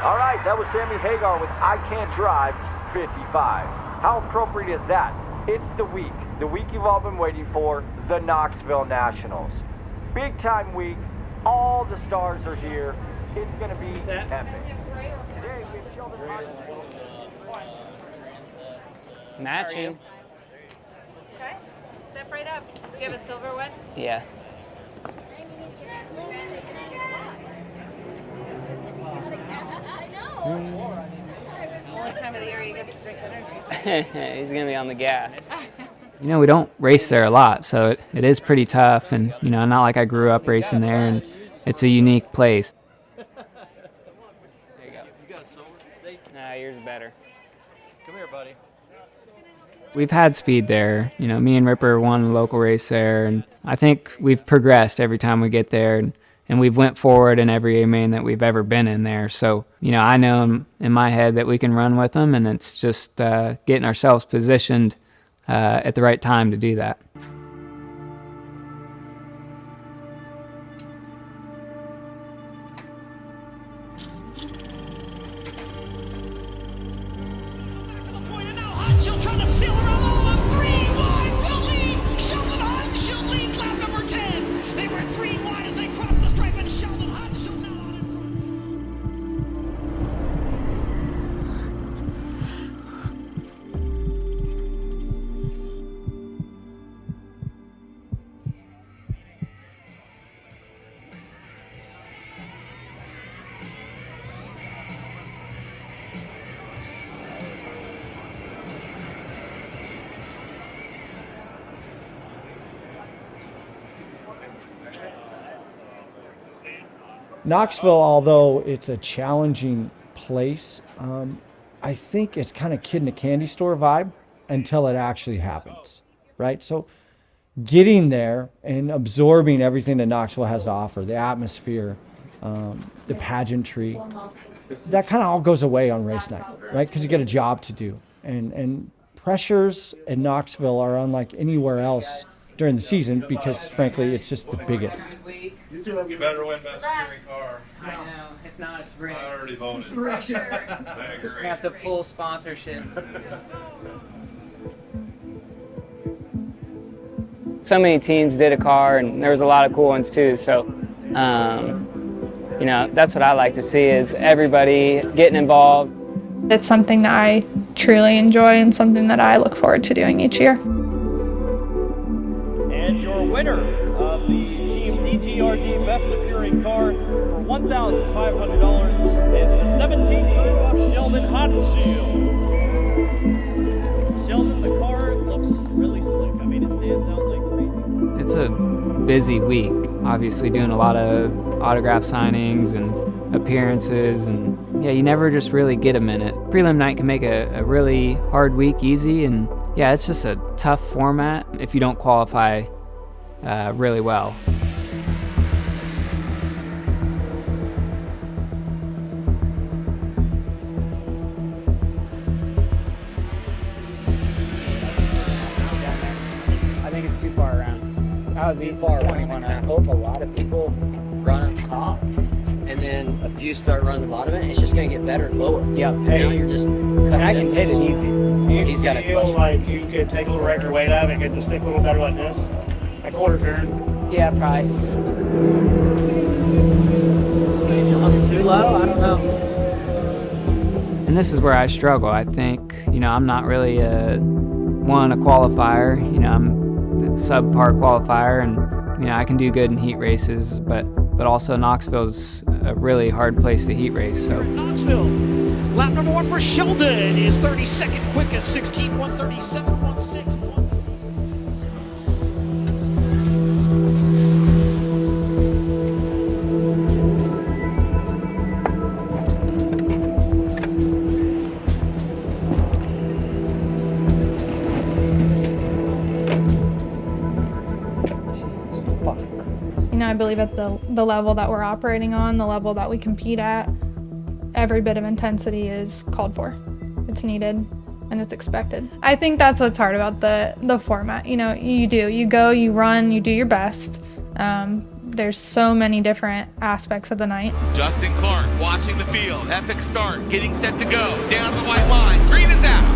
All right, that was Sammy Hagar with I Can't Drive 55. How appropriate is that? It's the week you've all been waiting for, the Knoxville Nationals. Big time week, all the stars are here. It's going to be epic. Today we have Sheldon Haudenschild. Matching. Okay, step right up. Do you have a silver one? Yeah. Only time of the year he gets to drink energy. He's gonna be on the gas. You know, we don't race there a lot, so it is pretty tough. And, you know, not like I grew up racing there, and it's a unique place. There you go. You got silver? Nah, yours is better. Come here, buddy. We've had speed there. You know, me and Ripper won a local race there, and I think we've progressed every time we get there, and we've went forward in every main that we've ever been in there. So, you know, I know in my head that we can run with them, and it's just getting ourselves positioned at the right time to do that. Haudenschild trying to sail around all of them. 3 wide for the lead. Sheldon Haudenschild leads lap number 10. They were 3 wide as they crossed the stripe, and Sheldon Haudenschild now out in front. Knoxville, although it's a challenging place, I think it's kind of kid in a candy store vibe until it actually happens, right? So getting there and absorbing everything that Knoxville has to offer, the atmosphere, the pageantry, that kind of all goes away on race night, right? Because you get a job to do. And pressures in Knoxville are unlike anywhere else during the season because, frankly, it's just the biggest. You better win best steering car. I know. If not, it's rigged. I already voted. Pressure. I agree. We have to pull sponsorship. So many teams did a car, and there was a lot of cool ones too. So, you know, that's what I like to see is everybody getting involved. It's something that I truly enjoy and something that I look forward to doing each year. And your winner of the Team DGRD Best Appearing Car for $1,500 is the 17th crew of Sheldon Haudenschild. Sheldon, the car looks really slick. I mean, it stands out like crazy. It's a busy week, obviously doing a lot of autograph signings and appearances, and yeah, you never just really get a minute. Prelim night can make a really hard week easy, and yeah, it's just a tough format if you don't qualify really well. I think it's too far around. I was too far And I hope a lot of people run up top, and then a few start running the bottom of it. It's just going to get better and lower. Yep. Hey, now you're just And I can hit it easy. He's got a feel question. like you could take a little extra weight out and get the stick a little better like this? A quarter turn? Yeah, probably. Maybe a little too low. I don't know. And this is where I struggle. I think, you know, I'm not really a qualifier. You know, I'm a subpar qualifier, and, you know, I can do good in heat races, but also Knoxville's a really hard place to heat race. So Knoxville, lap number 1 for Sheldon is 32nd quickest, 16:137.16. You know, I believe at the level that we're operating on, the level that we compete at, every bit of intensity is called for. It's needed and it's expected. I think that's what's hard about the format. You know, you go, you run, you do your best. There's so many different aspects of the night. Justin Clark watching the field. Epic start, getting set to go. Down the white line. Green is out.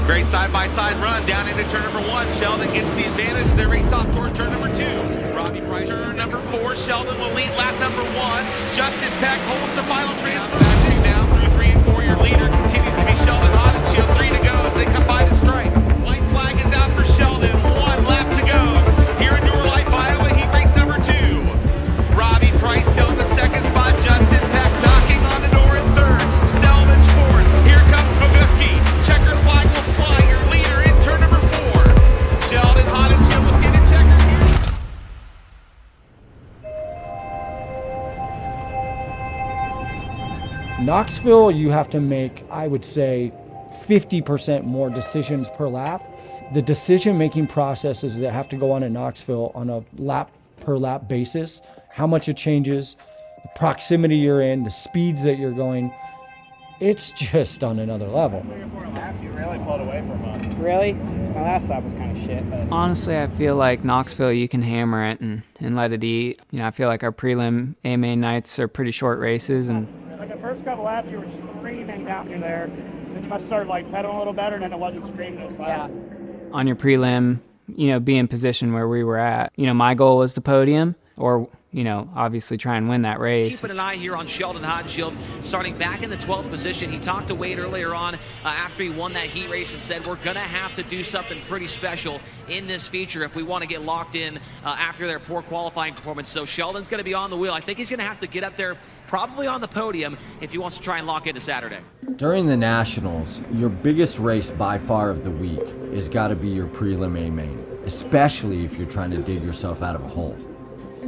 Great side-by-side run down into turn number 1. Sheldon gets the advantage. They race off toward turn number 2. Robbie Price, turn number 4. Sheldon will lead lap number 1. Justin Peck holds the final transfer. Passing down through 3 and 4. Your leader continues to be Sheldon Haudenschild. 3 to go as they come by the stripe. White flag is out for Sheldon. 1 lap to go. Here in Door Life, Iowa, heat race number 2. Robbie Price still in the second spot. Justin Peck knocking on the door in third. Selvage fourth. Here comes Boguski. Checkered flag will fly. Your leader in turn number 4. Sheldon Haudenschild will see the checkers here. Knoxville, you have to make, I would say, 50% more decisions per lap. The decision-making processes that have to go on in Knoxville on a lap per lap basis, how much it changes, the proximity you're in, the speeds that you're going, it's just on another level. 3 or 4 laps, you really pulled away from us. Really? My last lap was kind of shit. But Honestly, I feel like Knoxville, you can hammer it and let it eat. You know, I feel like our prelim A-main nights are pretty short races, and Like the first couple laps, you were screaming down through there. Then you must start like pedaling a little better, and then it wasn't screaming as loud. on your prelim, you know, be in position where we were at. You know, my goal was the podium, or, you know, obviously try and win that race. Keeping an eye here on Sheldon Haudenschild, starting back in the 12th position. He talked to Wade earlier on after he won that heat race and said, we're going to have to do something pretty special in this feature if we want to get locked in after their poor qualifying performance. So Sheldon's going to be on the wheel. I think he's going to have to get up there probably on the podium if he wants to try and lock into Saturday. During the Nationals, your biggest race by far of the week has got to be your prelim A-main, especially if you're trying to dig yourself out of a hole.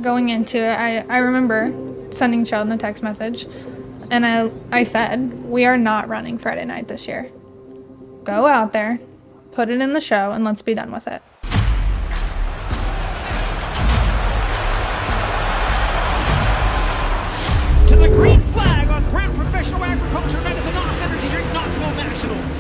Going into it, I remember sending Sheldon a text message, and I said, we are not running Friday night this year. Go out there, put it in the show, and let's be done with it. To the green flag on Brand Professional Agriculture Night at the NOS Energy Drink Knoxville Nationals.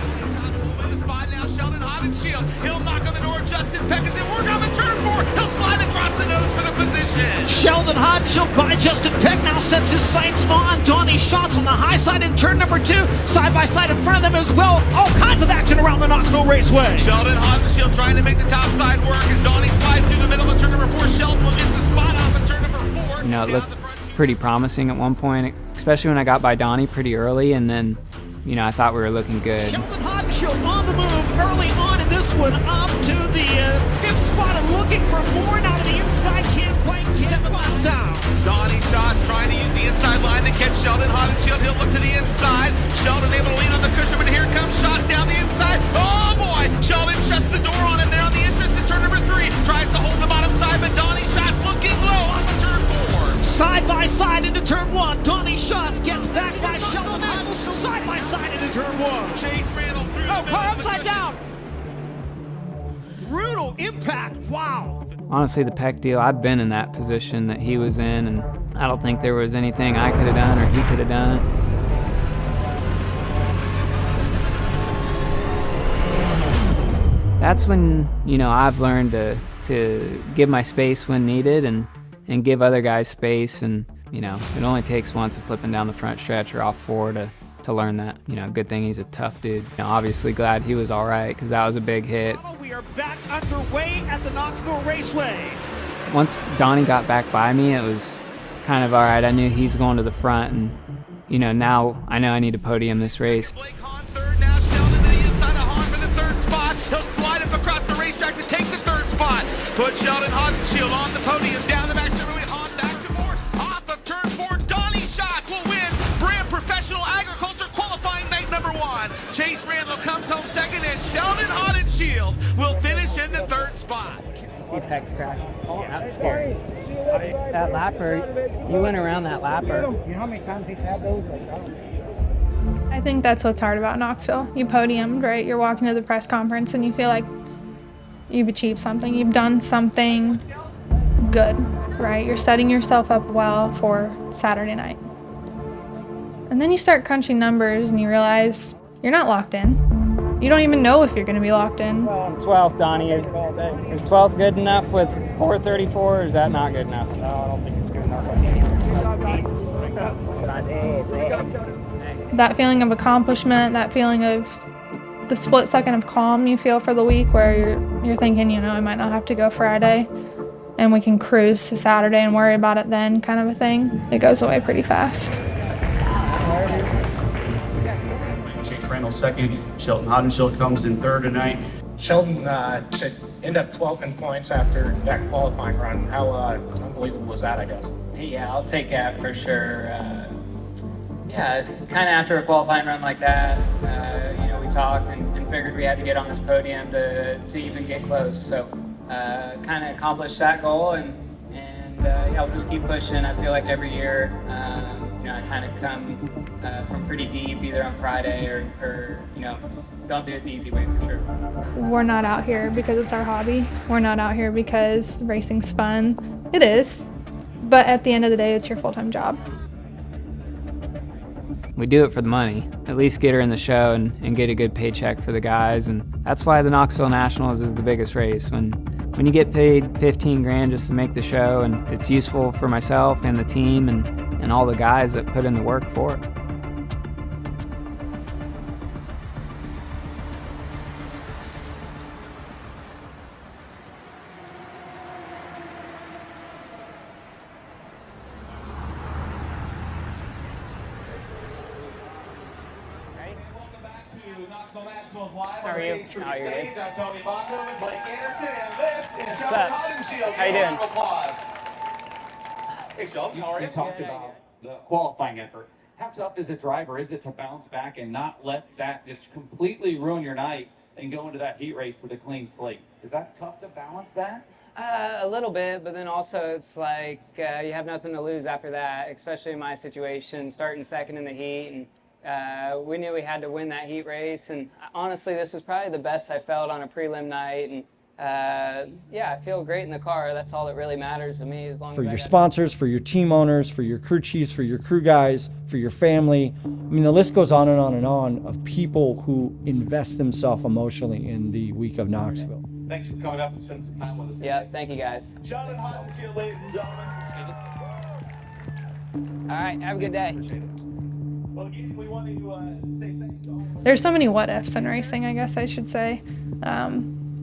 With the spot now, Sheldon Haudenschild. He'll knock on the door. Justin Peck is in. We're coming turn 4. He'll slide across the nose for the position. Sheldon Haudenschild by Justin Peck now sets his sights on Donnie Schatz on the high side in turn number 2. Side by side in front of them as well. All kinds of action around the Knoxville Raceway. Sheldon Haudenschild trying to make the top side work as Donnie slides through the middle of turn number 4. Sheldon will get the spot off in turn number 4. You know, it looked pretty promising at one point, especially when I got by Donnie pretty early, and then, you know, I thought we were looking good. Sheldon Haudenschild on the move early on in this one, up to the 5th spot and looking for more now to the inside. Can't quite get 7 laps down. Donnie Schatz trying to use the inside line to catch Sheldon Haudenschild. He'll look to the inside. Sheldon able to lean on the cushion, but here comes Schatz down the inside. Oh boy! Sheldon shuts the door on him there on the entrance in turn number 3. Tries to hold the bottom side, but Donnie Schatz looking low on the turn 4. Side by side into turn 1. Donnie Schatz gets back by Sheldon Haudenschild. Side by side into turn 1. Chase Randall through the middle car of the upside cushion. down. Brutal impact. Wow. Honestly, the Peck deal, I've been in that position that he was in, and I don't think there was anything I could have done or he could have done. That's when, you know, I've learned to give my space when needed and give other guys space, and, you know, it only takes once of flipping down the front stretch or off 4 to learn that. You know, good thing he's a tough dude. You know, obviously glad he was all right, because that was a big hit. We are back underway at the Knoxville Raceway. Once Donnie got back by me, it was kind of all right. I knew he's going to the front, and, you know, now I know I need to podium this race. Blake Hahn third now. Sheldon to the inside of Hahn for the 3rd spot. He'll slide up across the racetrack to take the 3rd spot. Put Sheldon Haudenschild on the podium. Down the back straight. Hahn back to 4. Off of turn 4. Donnie Schatz will win Brand Professional Agriculture qualifying night number 1. Chase Randall comes home 2nd, and Sheldon Haudenschild will finish in the 3rd spot. see Peck's crash. That was scary. That lapper, you went around that lapper. You know how many times he's had those? I think that's what's hard about Knoxville. You podiumed, right? You're walking to the press conference and you feel like you've achieved something. You've done something good, right? You're setting yourself up well for Saturday night. And then you start crunching numbers and you realize you're not locked in. you don't even know if you're going to be locked in. 12th, Donnie. Is 12th good enough with 4:34, or is that not good enough? No, I don't think it's good enough. That feeling of accomplishment, that feeling of the split second of calm you feel for the week where you're thinking, you know, I might not have to go Friday and we can cruise to Saturday and worry about it then kind of a thing. It goes away pretty fast. Chase Randall second. Sheldon Haudenschild comes in third tonight. Sheldon should end up 12th in points after that qualifying run. How unbelievable was that, I guess? Yeah, I'll take that for sure. Yeah, kind of after a qualifying run like that, you know, we talked and figured we had to get on this podium to even get close. So kind of accomplished that goal, and yeah, we'll just keep pushing. I feel like every year, you know, I kind of come from pretty deep, either on Friday or you know, don't do it the easy way for sure. We're not out here because it's our hobby. We're not out here because racing's fun. It is, but at the end of the day, it's your full-time job. We do it for the money, at least get her in the show and get a good paycheck for the guys, and that's why the Knoxville Nationals is the biggest race. When you get paid 15 grand just to make the show, and it's useful for myself and the team and all the guys that put in the work for it. Knoxville Nationals live. How are you? How are you? I'm Tony Bongo and Blake Anderson, and this is What's Sheldon up? Haudenschild. How you doing? Round of applause. Hey, Sheldon, how are you? You talked about the qualifying effort. How tough as a driver is it to bounce back and not let that just completely ruin your night and go into that heat race with a clean slate? Is that tough to balance that? A little bit, but then also it's like you have nothing to lose after that, especially in my situation, starting second in the heat. And we knew we had to win that heat race, and honestly, this was probably the best I felt on a prelim night. And yeah, I feel great in the car. That's all that really matters to me. As long For as I your got sponsors, for your team owners, for your crew chiefs, for your crew guys, for your family. I mean, the list goes on and on and on of people who invest themselves emotionally in the week of Knoxville. Thanks for coming up and spending some time with us. Yeah, thank you guys. Sheldon Haudenschild, ladies and gentlemen. All right, have a good day. Well, again, we want to say thanks to all. There's so many what ifs in racing, I guess I should say.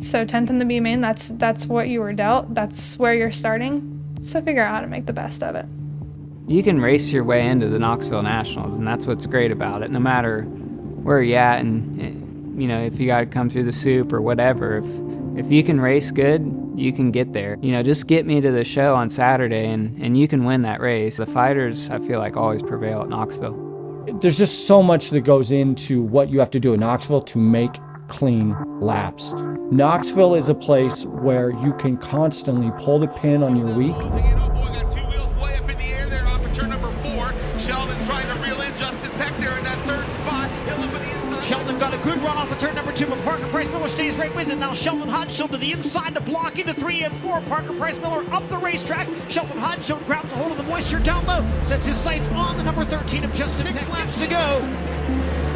So 10th in the B main, that's what you were dealt. That's where you're starting. So figure out how to make the best of it. You can race your way into the Knoxville Nationals, and that's what's great about it. No matter where you're at, and you know, if you got to come through the soup or whatever, if you can race good, you can get there. You know, just get me to the show on Saturday, and you can win that race. The fighters, I feel like, always prevail at Knoxville. There's just so much that goes into what you have to do in Knoxville to make clean laps. Knoxville is a place where you can constantly pull the pin on your week. Closing in, oh boy, got two wheels way up in the air there off of turn number 4. Sheldon trying to reel in Justin Peck there in that third spot. He'll up in the inside. Sheldon got a good run off of turn number 2, but Parker Price Miller stays right with it. Now Sheldon Haudenschild to the inside to block into 3 and 4. Parker Price Miller up the racetrack. Sheldon Haudenschild grabs a hold of the moisture down low, sets his sights on the number 13 of Justin Peck. 6 laps to go.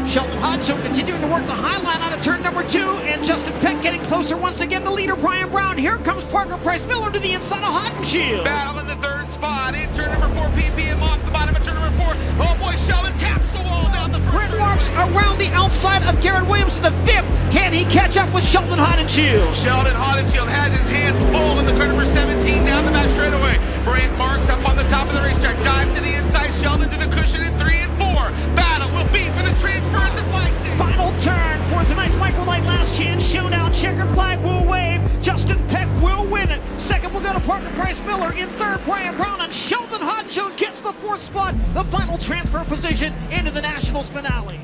Sheldon Haudenschild continuing to work the high line out of turn number 2, and Justin Peck getting closer once again to leader Brian Brown. Here comes Parker Price Miller to the inside of Haudenschild. Battle in the third spot. In turn number 4, PPM off the bottom of turn number 4. Oh boy, Sheldon taps the wall down the first. Red walks around the outside of Garrett Williamson to 5th. Can he catch up with Sheldon Haudenschild? Sheldon Haudenschild has his hands full in the turn number 17 down the back straightaway. Brant Marks up on the top of the racetrack. Dives to the inside. Sheldon to the cushion in 3 and 4. Battle will be for the transfer at the flag station. Final turn for tonight's Microlight Last Chance Showdown. Checkered flag will wave. Justin Peck will win it. Second will go to Parker Price Miller. In third, Brian Brown, and Sheldon Haudenschild gets the 4th spot, the final transfer position into the Nationals finale.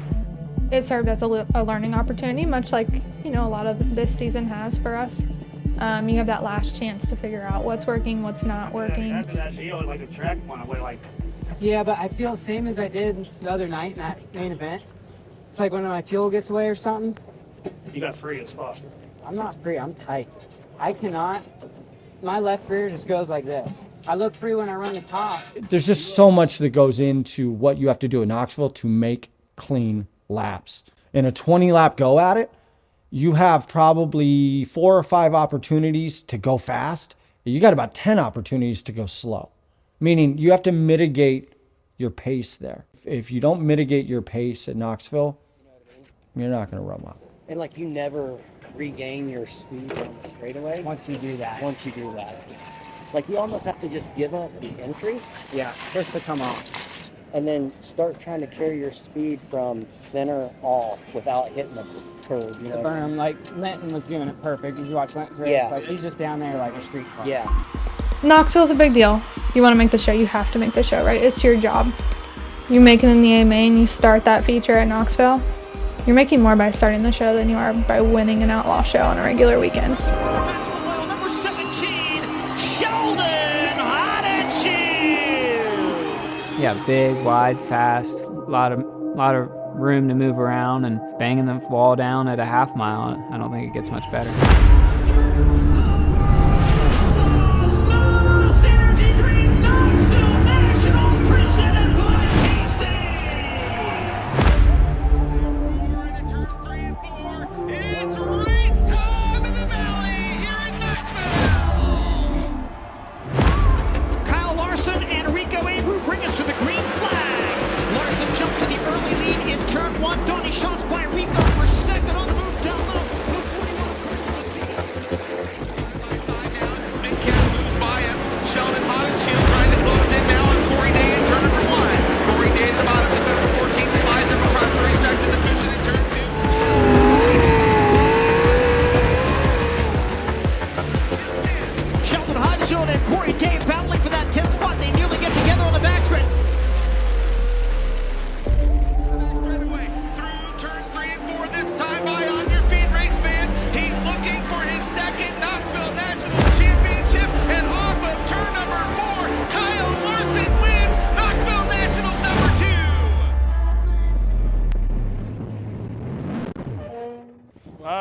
It served as a learning opportunity, much like, you know, a lot of this season has for us. You have that last chance to figure out what's working, what's not working. After that deal, like a track one, I went like, Yeah, but I feel the same as I did the other night in that main event. It's like when my fuel gets away or something. you got free as fuck. I'm not free, I'm tight. I cannot, my left rear just goes like this. I look free when I run the top. There's just so much that goes into what you have to do in Knoxville to make clean laps. In a 20 lap go at it, you have probably 4 or 5 opportunities to go fast. You got about 10 opportunities to go slow, meaning you have to mitigate your pace there. If you don't mitigate your pace at Knoxville, you're not going to run well. And like you never regain your speed on the straightaway. Once you do that. Like you almost have to just give up the entry. Yeah, just to come off. And then start trying to carry your speed from center off without hitting the curve. You know? Burnham, like Linton was doing it perfect. Did you watch Linton's race? Yeah. Like he's just down there like a street car. Yeah. Knoxville's a big deal. You want to make the show, you have to make the show, right? It's your job. You make it in the A main, you start that feature at Knoxville. You're making more by starting the show than you are by winning an outlaw show on a regular weekend. Number 17, Sheldon Haudenschild. Yeah, big, wide, fast, a lot of room to move around, and banging the wall down at a half mile. I don't think it gets much better.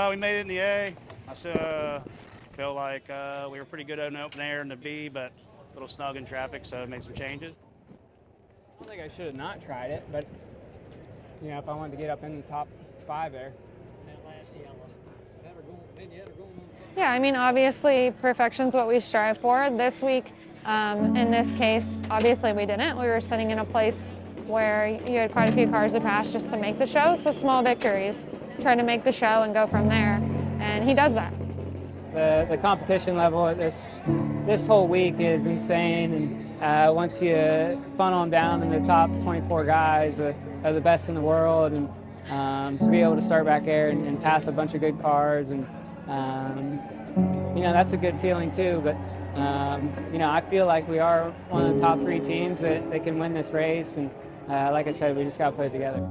We made it in the A. I feel like we were pretty good on the open air in the B, but a little snug in traffic, so I made some changes. I don't think I should have not tried it, but you know, if I wanted to get up in the top 5 there. Yeah, I mean, obviously perfection's what we strive for. This week, in this case, obviously we didn't. We were sitting in a place where you had quite a few cars to pass just to make the show, so small victories. Try to make the show and go from there, and he does that. The competition level at this whole week is insane, and once you funnel them down in the top 24 guys are the best in the world, and to be able to start back there and pass a bunch of good cars, and you know, that's a good feeling too. But you know, I feel like we are one of the top 3 teams that can win this race, and like I said, we just got to put it together.